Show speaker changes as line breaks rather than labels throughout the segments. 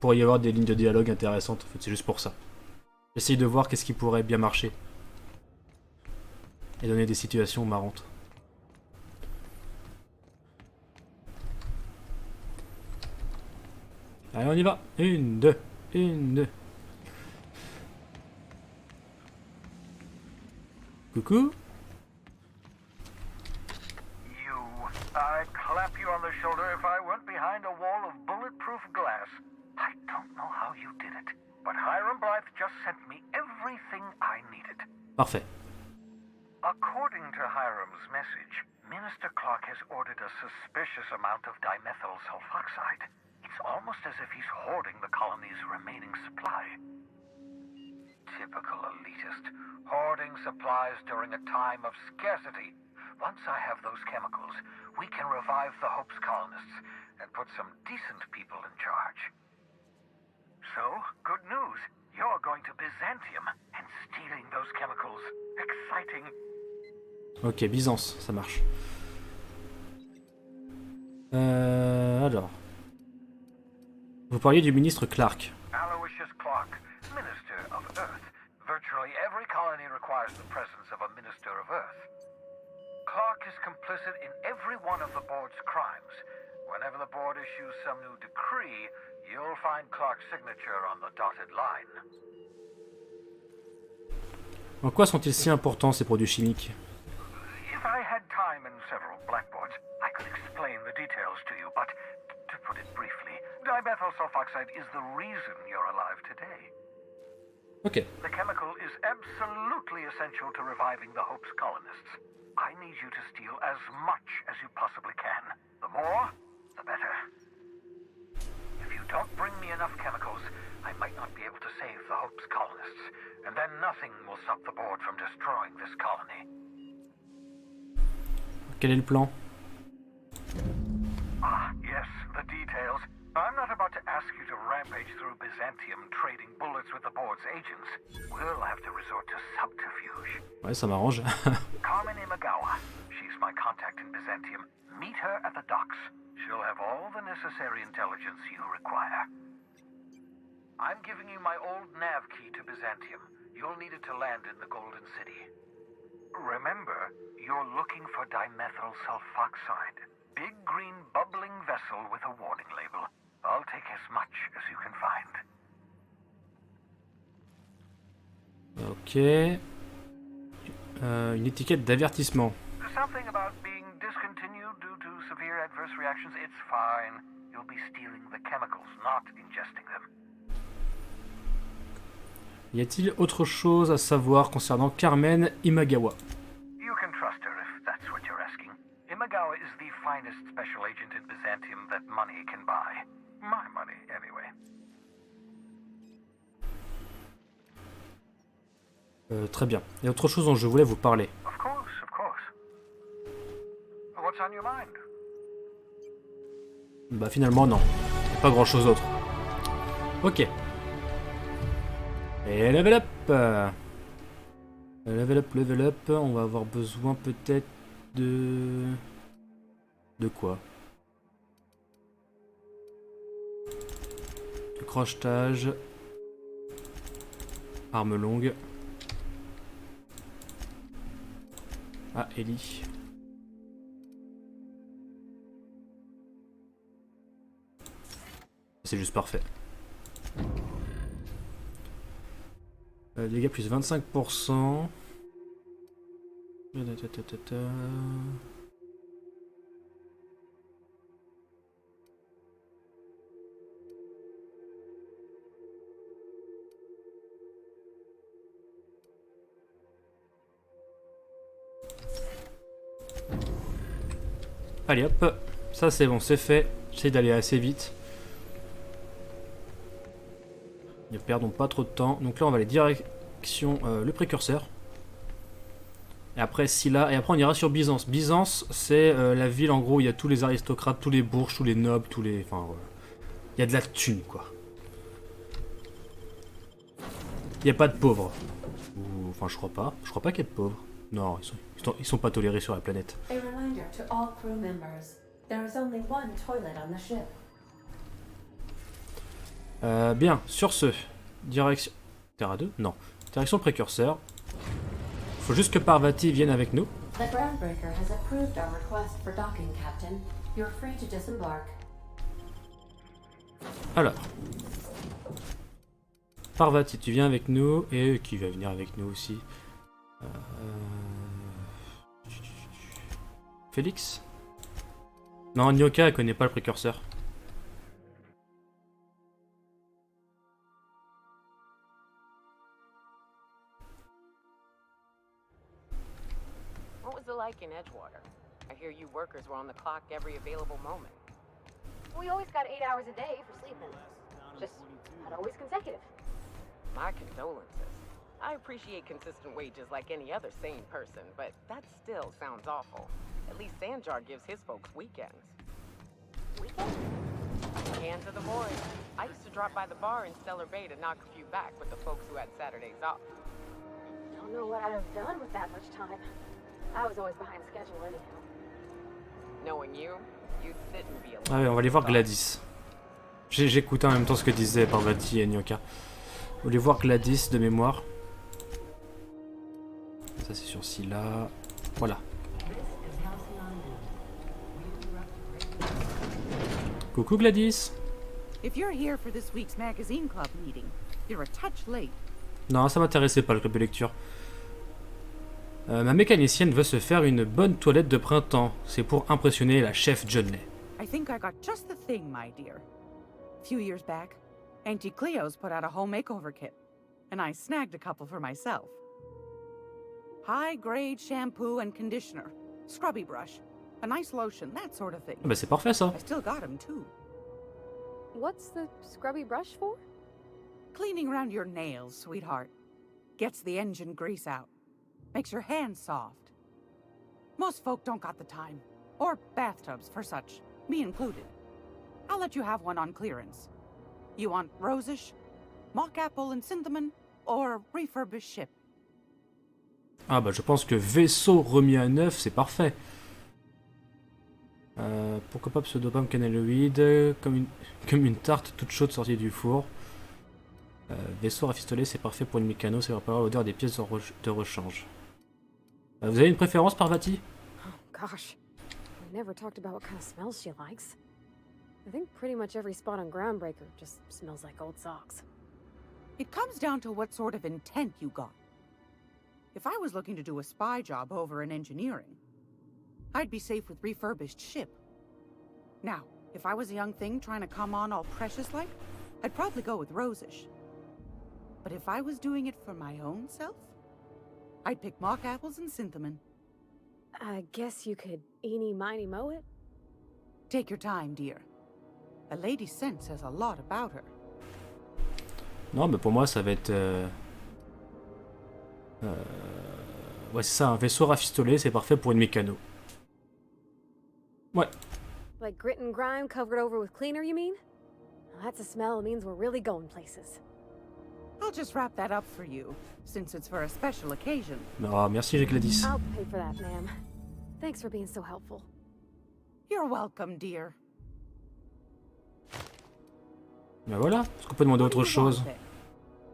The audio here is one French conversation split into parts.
pourrait y avoir des lignes de dialogue intéressantes. En fait, c'est juste pour ça. J'essaye de voir qu'est-ce qui pourrait bien marcher. Et donner des situations marrantes. Allez, on y va. 1, 2, 1, 2. Coucou.
I'd clap you on the shoulder if I weren't behind a wall of bulletproof glass. I don't know how you did it, but Hiram Blythe just sent me everything I needed.
Parfait.
According to Hiram's message, Minister Clark has ordered a suspicious amount of dimethyl sulfoxide. It's almost as if he's hoarding the colony's remaining supply. Typical elitist, hoarding supplies during a time of scarcity. Once I have those chemicals, we can revive the Hope's colonists and put some decent people in charge. So, good news. You're going to Byzantium and stealing those chemicals. Exciting.
Ok, Byzance, ça marche. Alors. Vous parliez du ministre Clark.
Aloysius Clark, Minister of Earth. Virtually every colony requires the presence of a Minister of Earth. Clark is complicit in every one of the board's crimes. Whenever the board issues some new decree, you'll find Clark's signature on the dotted line.
En quoi sont-ils si importants ces produits chimiques?
If I had time and several blackboards, I could explain the details to you, but to put it briefly, dimethyl sulfoxide is the reason you're alive today.
Ok.
The chemical is absolutely essential to reviving the Hope's colonists. I need you to steal as much as you possibly can. The more, the better. If you don't bring me enough chemicals, I might not be able to save the Hope's colonists, and then nothing will stop the board from destroying this colony.
Quel est le plan?
Ah, yes, the details. I'm not about to ask you to rampage through Byzantium trading bullets with the board's agents. We'll have to resort to subterfuge.
Ouais, ça m'arrange.
Carmen Imagawa. She's my contact in Byzantium. Meet her at the docks. She'll have all the necessary intelligence you require. I'm giving you my old nav key to Byzantium. You'll need it to land in the Golden City. Remember, you're looking for dimethyl sulfoxide. Big green bubbling vessel with a warning label. I'll take as much as you can find.
Ok. Une étiquette d'avertissement.
Something about being discontinued due to severe adverse reactions. It's fine. You'll be stealing the chemicals, not ingesting them.
Y a-t-il autre chose à savoir concernant Carmen Imagawa?
You can trust her if that's what you're asking. Imagawa is the finest special agent in Byzantium that money can buy. My money, anyway.
Très bien. Il y a autre chose dont je voulais vous parler.
Of course, of course. What's on your mind?
Bah finalement non. Y a pas grand chose d'autre. Ok. Et level up. Level up, level up. On va avoir besoin peut-être de... De quoi? De crochetage. Arme longue. Ah, Ellie. C'est juste parfait. Dégâts plus 25%. Allez hop, ça c'est bon, c'est fait. J'essaie d'aller assez vite. Ne perdons pas trop de temps. Donc là on va aller direction le précurseur. Et après Scylla, et après on ira sur Byzance. Byzance c'est la ville en gros où il y a tous les aristocrates, tous les bourges, tous les nobles, tous les... Enfin voilà. Il y a de la thune quoi. Il n'y a pas de pauvres. Ou... Enfin je crois pas. Je crois pas qu'il y ait de pauvres. Non, ils sont pas tolérés sur la planète.
A reminder to all crew members. There is only one toilet on the ship.
Bien, sur ce, direction... Terre 2 Non. Direction le précurseur. Faut juste que Parvati vienne avec nous.
The groundbreaker has approved our request for docking, Captain. You're free to disembark.
Alors. Parvati, tu viens avec nous. Et qui va venir avec nous aussi. Félix? Non, Nyoka, elle connaît pas le précurseur.
What was it like in Edgewater? I hear you workers were on the clock every available moment.
We always got 8 hours a day for sleeping. Just not always consecutive.
My condolences. I appreciate consistent wages like any other sane person, but that still sounds awful. At least Sanjar gives his folks weekends.
Weekend?
Hands of the boys. I used to drop by the bar in Stellar Bay to knock a few back with the folks who had Saturdays off.
Don't know what I'd have done with that much time. I was always behind schedule anyhow.
Knowing you, you'd sit and be alone.
Ah ouais, on va aller voir Gladys. J'écoutais en même temps ce que disaient Parvati et Nyoka. On va aller voir Gladys de mémoire. Ça c'est sur Scylla. Voilà. Coucou Gladys.
If you're here for this week's magazine club meeting, you're a touch late.
Non, ça m'intéressait pas le club de lecture. Ma mécanicienne veut se faire une bonne toilette de printemps. C'est pour impressionner la chef Johnley.
I think I got just the thing, my dear. A few years back, Auntie Cleo's put out a home makeover kit, and I snagged a couple for myself. High-grade shampoo and conditioner, scrubby brush, a nice lotion, that sort of thing.
Ah bah c'est parfait ça.
I still got them too.
What's the scrubby brush for?
Cleaning around your nails, sweetheart. Gets the engine grease out. Makes your hands soft. Most folk don't got the time. Or bathtubs for such, me included. I'll let you have one on clearance. You want rosish, mock apple and cinnamon, or refurbished ship?
Ah bah je pense que vaisseau remis à neuf, c'est parfait. Pourquoi pas pseudopam cannelloïde, comme une tarte toute chaude sortie du four. Vaisseau rafistolé, c'est parfait pour une mécano, ça va pas avoir l'odeur des pièces de rechange. Vous avez une préférence, Parvati?
Oh gosh, we never talked about what kind of smells she likes. I think pretty much every spot on Groundbreaker just smells like old socks.
It comes down to what sort of intent you got. If I was looking to do a spy job over in engineering, I'd be safe with refurbished ship. Now, if I was a young thing trying to come on all precious-like, I'd probably go with rosish. But if I was doing it for my own self, I'd pick mock apples and cinnamon.
I guess you could eeny miny moe it?
Take your time, dear. A lady's scent says a lot about her.
Non, mais pour moi, ça va être... Ouais, c'est ça, un vaisseau rafistolé, c'est parfait pour une mécano. Ouais.
Like grit and grime covered over with cleaner, you mean? Well, that's a smell that means we're really going places.
I'll just wrap that up for you, since it's for a special occasion.
Ah, merci Gladys.
I'll pay for that, ma'am. Thanks for being so helpful.
You're welcome, dear.
Ben voilà, est-ce qu'on peut demander autre chose?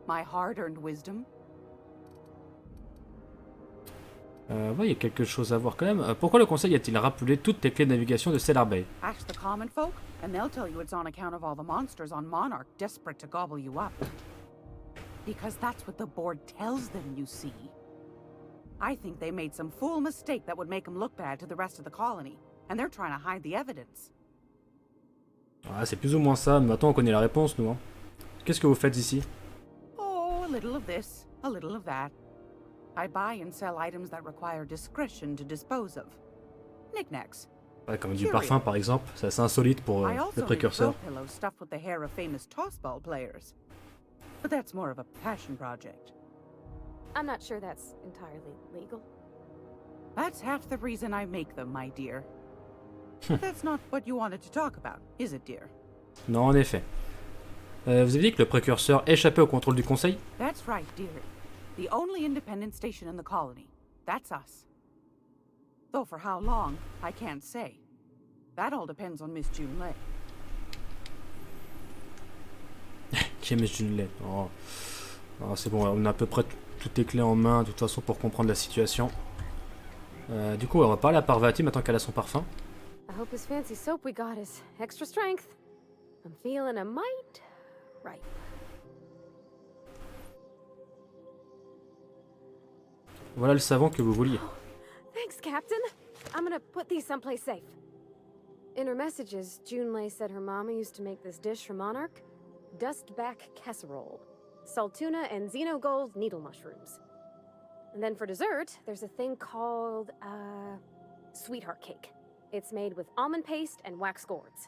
My hard-earned wisdom.
Ouais, il y a quelque chose à voir quand même. Pourquoi le conseil a-t-il rappelé toutes les clés de navigation de Stellar Bay?
Ask the common folk, and they'll tell you it's on account of all the monsters on Monarch desperate to gobble you up. Because that's what the board tells them, you see. I think they made some fool mistake that would make them look bad to the rest of the colony, and they're trying to hide the evidence.
Ah, c'est plus ou moins ça, mais maintenant on connaît la réponse, nous. Hein. Qu'est-ce que vous faites ici?
Oh, a little of this, a little of that. I buy and sell items that require discretion to dispose of. Knickknacks.
Ouais, comme du parfum, par exemple. C'est assez insolite pour
I
le
also
précurseur.
make throw pillows stuffed with the hair of famous tossball players. But that's more of a passion project.
I'm not sure that's entirely legal.
That's half the reason I make them, my dear. But that's not what you wanted to talk about, is it, dear?
Non, en effet. Vous avez dit que le précurseur échappait au contrôle du conseil?
That's right, dear. The only independent station in the colony. That's us. Though for how long, I can't say. That all depends on Miss June Lay.
Qui aime une lettre. Oh. Oh, c'est bon, on a à peu près toutes les clés en main, de toute façon, pour comprendre la situation. Du coup, on va parler à Parvati maintenant qu'elle a son parfum.
I hope this fancy soap we got is extra strength. I'm feeling a mite right.
Voilà le savon que vous vouliez.
Thanks, Captain. I'm gonna put these someplace safe. In her messages, Junlei said her mama used to make this dish for Monarch. Dustback casserole. Saltuna and xenogold needle mushrooms. And then for dessert, there's a thing called, sweetheart cake. It's made with almond paste and wax gourds.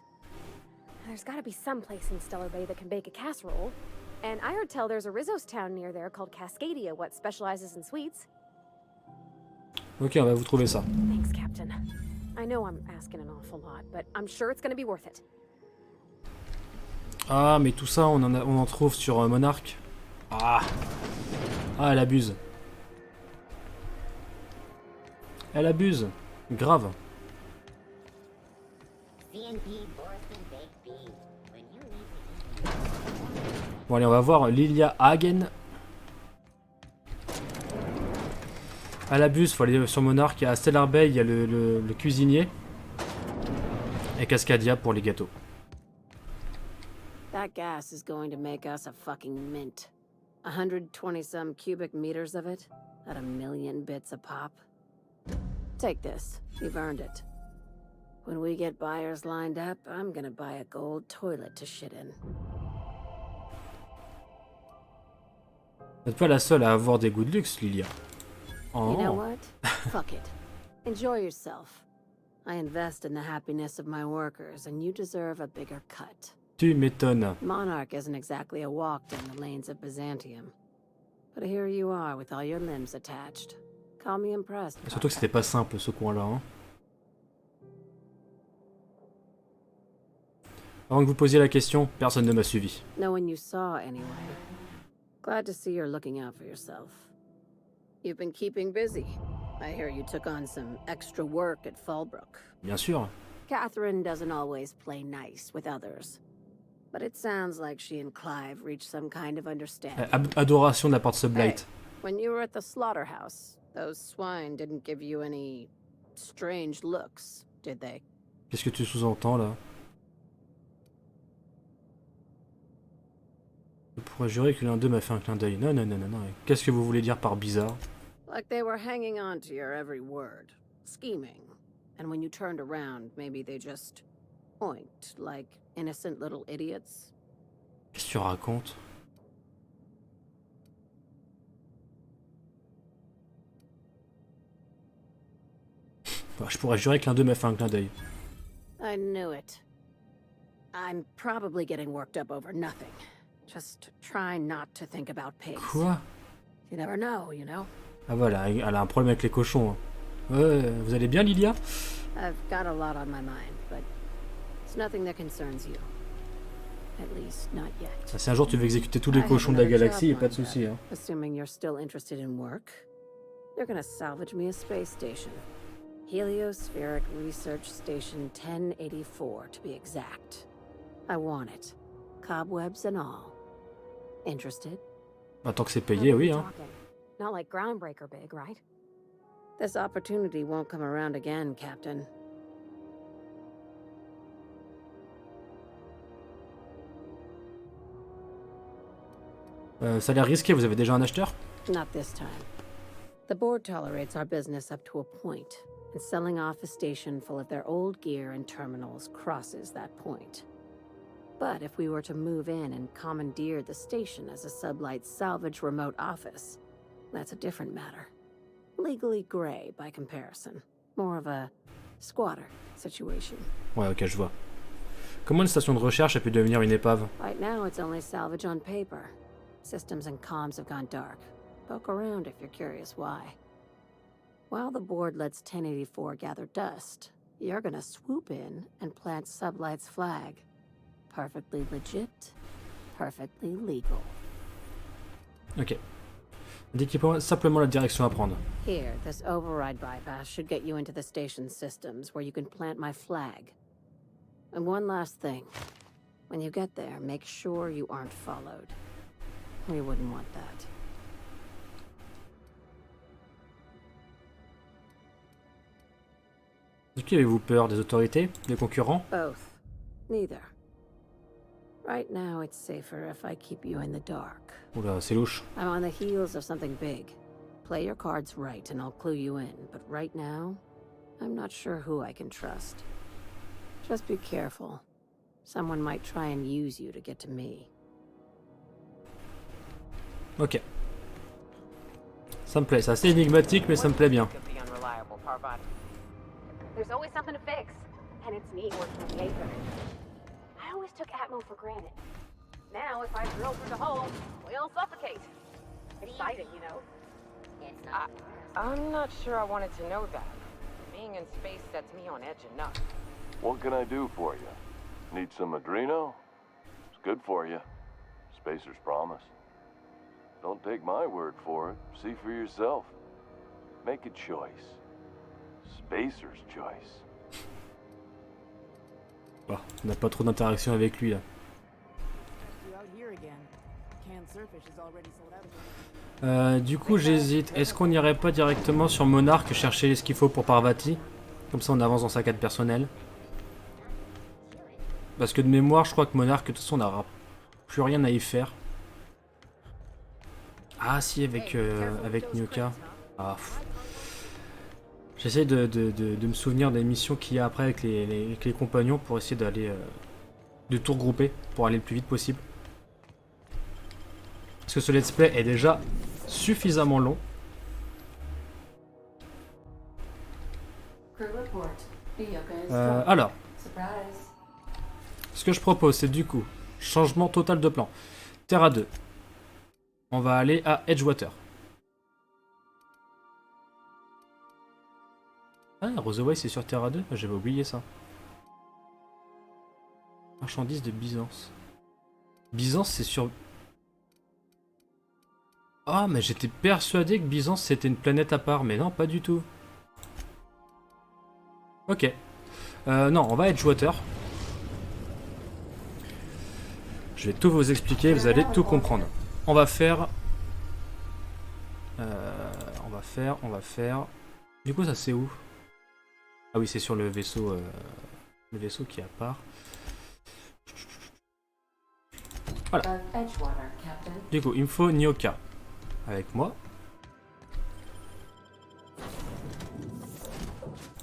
There's gotta be some place in Stellar Bay that can bake a casserole. And I heard tell there's a Rizzo's town near there called Cascadia, what specializes in sweets.
Ok, on va vous trouver ça.
Thanks, Captain. I know I'm asking an awful lot, but I'm sure it's gonna be worth it.
Ah, mais tout ça, on en trouve sur Monarch. Ah. Ah, elle abuse. Elle abuse. Grave. Bon, allez, on va voir Lilia Hagen. Elle abuse, faut aller sur Monarch. Il y a Stellar Bay, il y a le cuisinier. Et Cascadia pour les gâteaux.
That gas is going to make us a fucking mint. 120-some cubic meters of it, at a million bits a pop. Take this. You've earned it. When we get buyers lined up, I'm gonna buy a gold toilet to shit in.
Vous n'êtes pas la seule à avoir des goûts de luxe, Lilia.
You know
Oh.
what? Fuck it. Enjoy yourself. I invest in the happiness of my workers, and you deserve a bigger cut.
Tu m'étonnes.
Monarch isn't exactly a walk down the lanes of Byzantium. But here you are with all your limbs attached. Call me impressed.
Surtout que c'était pas simple ce coin-là. Hein. Avant que vous posiez la question, personne ne m'a suivi.
No one you saw, anyway. Glad to see you're looking out for yourself. You've been keeping busy. I hear you took on some extra work at Fallbrook.
Bien sûr.
Catherine doesn't always play nice with others. But it sounds like she and Clive reached some kind of understanding.
Adoration de la part de Sublight.
When you were at the slaughterhouse, those swine didn't give you any strange looks, did they?
Qu'est-ce que tu sous-entends là? Je pourrais jurer que l'un d'eux m'a fait un clin d'œil. Non, non, non, non, non. Qu'est-ce que vous voulez dire par bizarre?
Like they were hanging on to your every word, scheming. And when you turned around, maybe they just point like innocent little idiots.
Qu'est-ce que tu racontes? Bah, je pourrais jurer que l'un d'eux m'a fait un clin d'œil.
I knew it. I'm probably getting worked up over nothing. Just try not to think about pigs.
Quoi?
You never know, you know?
Ah voilà, elle a un problème avec les cochons. Hein. Ouais, vous allez bien, Lilia?
I've got a lot on my mind, but it's nothing that concerns you. At least not yet.
Ça, si un jour tu veux exécuter tous les cochons de la galaxie, y a pas de souci. Hein.
Assuming you're still interested in work, you're gonna salvage me a space station. Heliospheric Research Station 1084, to be exact. I want it. Cobwebs and all. Interested?
Bah, tant que c'est payé, oui. Hein.
Not like groundbreaker big, right?
This opportunity won't come around again, Captain.
Ça a l'air risqué, vous avez déjà un acheteur?
Not this time. The board tolerates our business up to a point, and selling off a station full of their old gear and terminals crosses that point. But if we were to move in and commandeer the station as a sublight salvage remote office, that's a different matter. Legally gray by comparison. More of a squatter situation.
Ouais, ok, je vois. Comment une station de recherche a pu devenir une épave?
Right now it's only salvage on paper. Systems and comms have gone dark. Poke around if you're curious why. While the board lets 1084 gather dust, you're gonna swoop in and plant Sublight's flag. Perfectly legit, perfectly legal.
Ok. Indiquez-moi simplement la direction à prendre.
Here, this override bypass should get you into the station systems where you can plant my flag. And one last thing. When you get there, make sure you aren't followed. We wouldn't want that.
De qui avez-vous peur? Des autorités? Des concurrents?
Both. Neither. Right now, it's safer if I keep you in the dark.
Oula, c'est louche.
I'm on the heels of something big. Play your cards right and I'll clue you in, but right now, I'm not sure who I can trust. Just be careful. Someone might try and use you to get to me.
Ok. Ça me plaît, c'est assez énigmatique, mais ça me plaît bien.
Could be unreliable, Parvati.
There's always something to fix, and it's neat working with paper. I always took Atmo for granted. Now, if I drill through the hole, we all suffocate. Exciting, you know?
I'm not sure I wanted to know that. Being in space sets me on edge enough.
What can I do for you? Need some Adreno? It's good for you. Spacer's promise. Don't take my word for it. See for yourself. Make a choice. Spacer's choice.
Bon, on n'a pas trop d'interaction avec lui là. Du coup j'hésite, est-ce qu'on n'irait pas directement sur Monarque chercher ce qu'il faut pour Parvati? Comme ça on avance dans sa quête personnelle. Parce que de mémoire je crois que Monarque de toute façon on n'aura plus rien à y faire. Ah si avec Nyoka. Ah, j'essaie de me souvenir des missions qu'il y a après avec les compagnons pour essayer d'aller de tout regrouper pour aller le plus vite possible. Parce que ce let's play est déjà suffisamment long. Alors, ce que je propose, c'est du coup, changement total de plan. Terre à 2. On va aller à Edgewater. Ah, Rosaway, c'est sur Terre à 2? J'avais oublié ça. Marchandise de Byzance. Byzance, c'est sur... Ah, mais j'étais persuadé que Byzance c'était une planète à part, mais non, pas du tout. Ok. Non, on va à Edgewater. Je vais tout vous expliquer, vous allez tout comprendre. On va faire... On va faire... Du coup, ça c'est où? Ah oui, c'est sur le vaisseau qui est à part. Voilà. Du coup, il me faut Nyoka avec moi.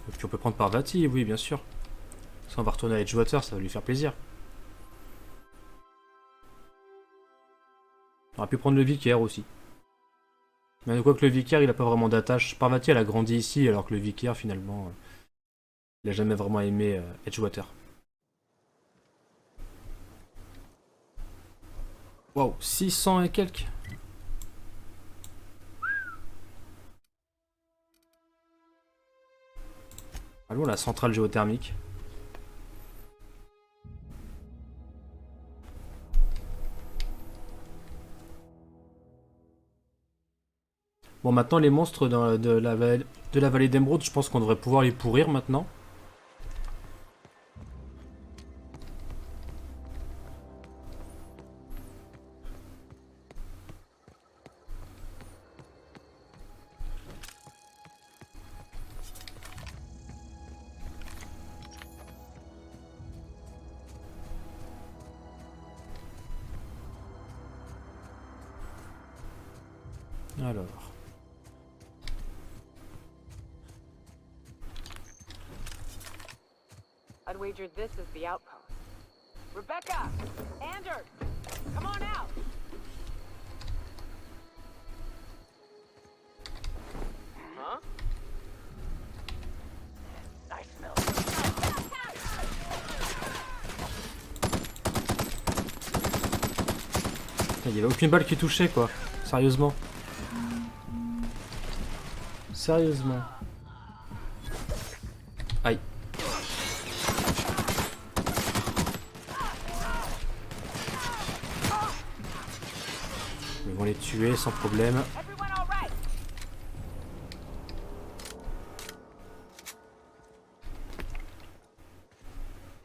Et puis on peut prendre Parvati, oui, bien sûr. Ça, on va retourner à Edgewater, ça va lui faire plaisir. On aurait pu prendre le vicaire aussi. Mais quoi que le vicaire, il a pas vraiment d'attache. Parvati, elle a grandi ici, alors que le vicaire, finalement, il a jamais vraiment aimé Edgewater. Wow, 600 et quelques. Allons, la centrale géothermique. Bon, maintenant les monstres de la vallée d'Emeraude, je pense qu'on devrait pouvoir les pourrir maintenant. Alors.
I'd wager this is the outpost. Rebecca! Anders! Come on out! Huh? Nice smell.
Il y avait aucune balle qui touchait quoi. Sérieusement. Sérieusement. Aïe. Ils vont les tuer sans problème.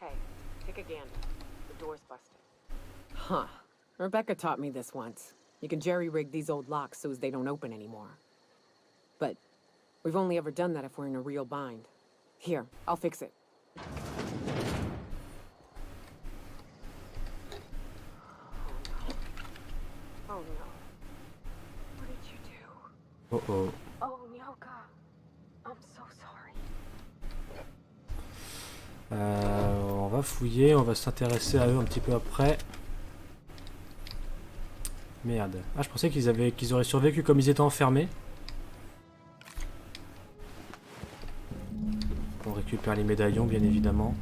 Hey, take a gander. The door's busted. Huh. Rebecca taught me this once. You can jerry-rig these old locks so as they don't open anymore. But we've only ever done that if we're in a real bind. Here, I'll fix it. Oh no. What did you do?
Oh oh.
Oh, Nyoka. I'm so sorry.
On va fouiller, on va s'intéresser à eux un petit peu après. Merde. Ah, je pensais qu'ils auraient survécu comme ils étaient enfermés. On récupère les médaillons, bien évidemment.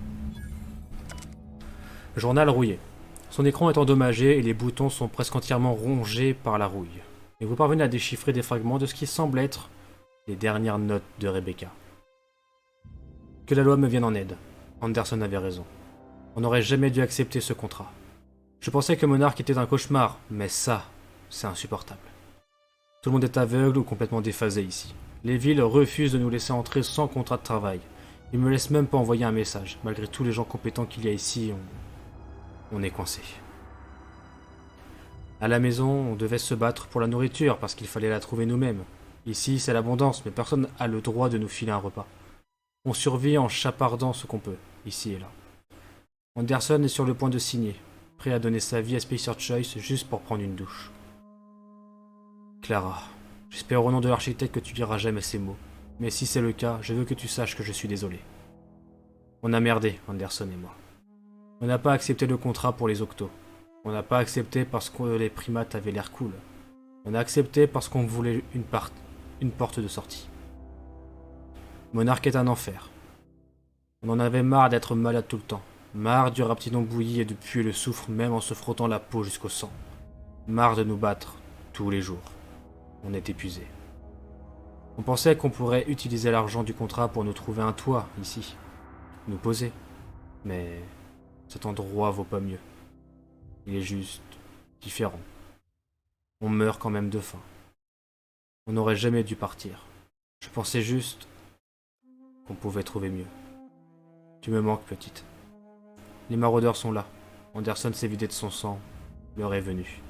Journal rouillé. Son écran est endommagé et les boutons sont presque entièrement rongés par la rouille. Et vous parvenez à déchiffrer des fragments de ce qui semble être les dernières notes de Rebecca. Que la loi me vienne en aide. Anderson avait raison. On n'aurait jamais dû accepter ce contrat. Je pensais que Monarch était un cauchemar, mais ça, c'est insupportable. Tout le monde est aveugle ou complètement déphasé ici. Les villes refusent de nous laisser entrer sans contrat de travail. Ils me laissent même pas envoyer un message. Malgré tous les gens compétents qu'il y a ici, on est coincé. À la maison, on devait se battre pour la nourriture parce qu'il fallait la trouver nous-mêmes. Ici, c'est l'abondance, mais personne n'a le droit de nous filer un repas. On survit en chapardant ce qu'on peut, ici et là. Anderson est sur le point de signer, prêt à donner sa vie à Spacer Choice juste pour prendre une douche. Clara, j'espère au nom de l'architecte que tu liras jamais ces mots. Mais si c'est le cas, je veux que tu saches que je suis désolé. On a merdé, Anderson et moi. On n'a pas accepté le contrat pour les octos. On n'a pas accepté parce que les primates avaient l'air cool. On a accepté parce qu'on voulait une porte de sortie. Monarch est un enfer. On en avait marre d'être malade tout le temps. Marre du rapidon bouilli et de puer le soufre même en se frottant la peau jusqu'au sang. Marre de nous battre tous les jours. On est épuisé. On pensait qu'on pourrait utiliser l'argent du contrat pour nous trouver un toit, ici. Nous poser. Mais cet endroit vaut pas mieux. Il est juste différent. On meurt quand même de faim. On n'aurait jamais dû partir. Je pensais juste qu'on pouvait trouver mieux. Tu me manques, petite. Les maraudeurs sont là. Anderson s'est vidé de son sang. L'heure est venue.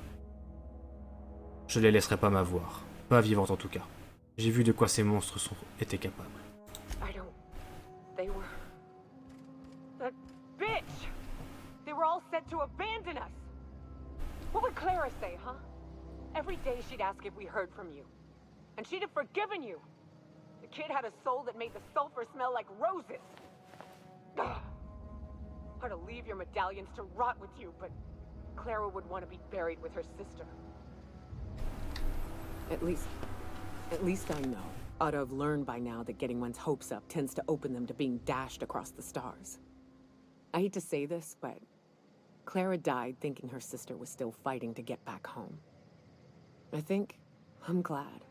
Je les laisserai pas m'avoir. Pas vivante en tout cas. J'ai vu de quoi ces monstres étaient capables.
I don't... They were... That bitch! They were all set to abandon us! What would Clara say, huh? Every day she'd ask if we heard from you. And she'd have forgiven you. The kid had a soul that made the sulfur smell like roses. Ugh. Or to leave your medallions to rot with you, but Clara would want to be buried with her sister. At least I know. Ought to have learned by now that getting one's hopes up tends to open them to being dashed across the stars. I hate to say this, but Clara died thinking her sister was still fighting to get back home. I think I'm glad.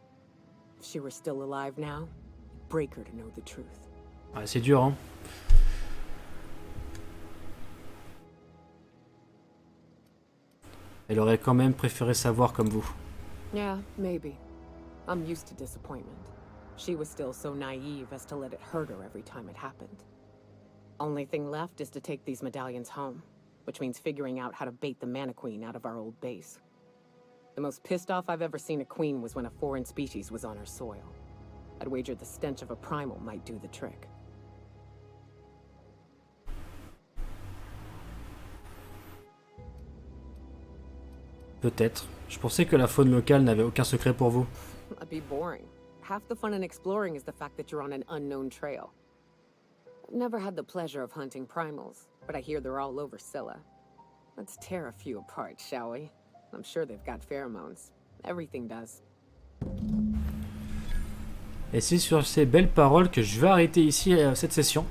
If she were still alive now, it'd break her to know the truth.
Ah, c'est dur, hein. Elle aurait quand même préféré savoir comme vous.
Yeah, maybe. I'm used to disappointment. She was still so naive as to let it hurt her every time it happened. Only thing left is to take these medallions home, which means figuring out how to bait the Mannequeen out of our old base. The most pissed off I've ever seen a queen was when a foreign species was on her soil. I'd wager the stench of a primal might do the trick.
Peut-être. Je pensais que la faune locale n'avait aucun secret pour vous.
That'd be boring. Half the fun in exploring is the fact that you're on an unknown trail. I've never had the pleasure of hunting primals, but I hear they're all over Scylla. Let's tear a few apart, shall we? I'm sure they've got pheromones. Everything does.
Et c'est sur ces belles paroles que je vais arrêter ici cette session.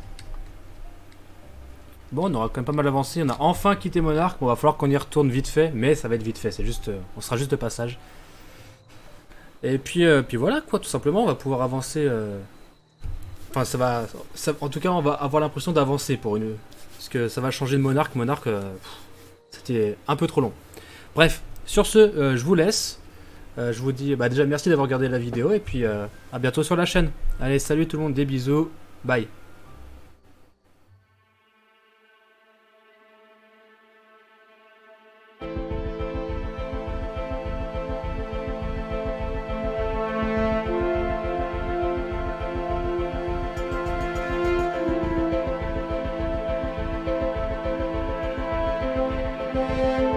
Bon, on aura quand même pas mal avancé. On a enfin quitté Monarch. Bon, va falloir qu'on y retourne vite fait, mais ça va être vite fait. C'est juste, on sera juste de passage. Et puis voilà quoi, tout simplement, on va pouvoir avancer. Enfin, en tout cas, on va avoir l'impression d'avancer pour une, parce que ça va changer de Monarch. Monarch, c'était un peu trop long. Bref, sur ce, je vous laisse. Je vous dis, déjà merci d'avoir regardé la vidéo et puis à bientôt sur la chaîne. Allez, salut tout le monde, des bisous, bye. Ciao.